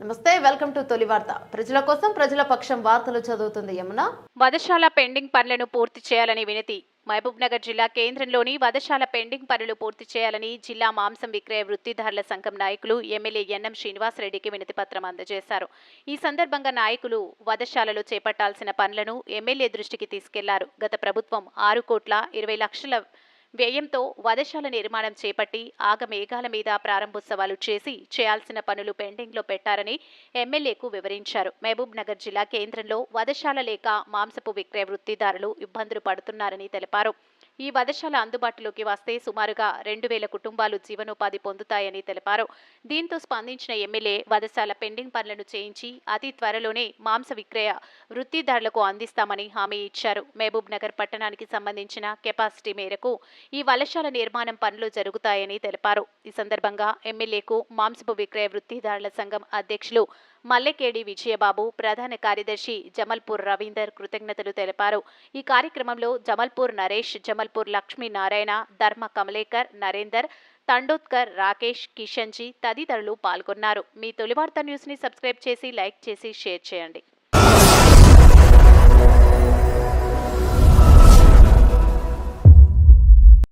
నమస్తే, welcome to తొలి వార్త. ప్రజల కోసం ప్రజల పక్షం వార్తలు చదువుతుంది యమున. వధశాల పెండింగ్ పనులను పూర్తి చేయాలని వినతి. మహబూబ్ నగర్ జిల్లా కేంద్రంలోని వధశాల పెండింగ్ పనులు పూర్తి చేయాలని జిల్లా మాంసం విక్రయ వృత్తిదారుల సంఘం నాయకులు ఎమ్మెల్యే ఎన్ఎం శ్రీనివాసరెడ్డికి వినతి పత్రం అందజేశారు. ఈ సందర్భంగా నాయకులు వధశాలలో చేపట్టాల్సిన పనులను ఎమ్మెల్యే దృష్టికి తీసుకెళ్లారు. గత ప్రభుత్వం 6,20,00,000 వ్యయంతో వధశాల నిర్మాణం చేపట్టి ఆగమేఘాల మీద ప్రారంభోత్సవాలు చేయాల్సిన పనులు పెండింగ్లో పెట్టారని ఎమ్మెల్యేకు వివరించారు. మహబూబ్ నగర్ జిల్లా కేంద్రంలో వధశాల లేక మాంసపు విక్రయ వృత్తిదారులు ఇబ్బందులు పడుతున్నారని తెలిపారు. ఈ వధశాల అందుబాటులోకి వస్తే సుమారుగా 2,000 కుటుంబాలు జీవనోపాధి పొందుతాయని తెలిపారు. దీంతో స్పందించిన ఎమ్మెల్యే వధశాల పెండింగ్ పనులను చేయించి అతి త్వరలోనే మాంస విక్రయ వృత్తిదారులకు అందిస్తామని హామీ ఇచ్చారు. మహబూబ్ నగర్ పట్టణానికి సంబంధించిన కెపాసిటీ మేరకు ఈ వలశాల నిర్మాణం పనులు జరుగుతాయని తెలిపారు. ఈ సందర్భంగా ఎమ్మెల్యేకు మాంసపు విక్రయ వృత్తిదారుల సంఘం అధ్యక్షులు మల్లెకేడి విజయబాబు, ప్రధాన కార్యదర్శి జమల్పూర్ రవీందర్ కృతజ్ఞతలు తెలిపారు. ఈ కార్యక్రమంలో జమల్పూర్ నరేష్, జమల్పూర్ లక్ష్మీనారాయణ, ధర్మ కమలేకర్, నరేందర్, తండోత్కర్, రాకేష్, కిషన్జీ తదితరులు పాల్గొన్నారు. మీ తొలి వార్త న్యూస్ ని సబ్స్క్రైబ్ చేసి, లైక్ చేసి, షేర్ చేయండి.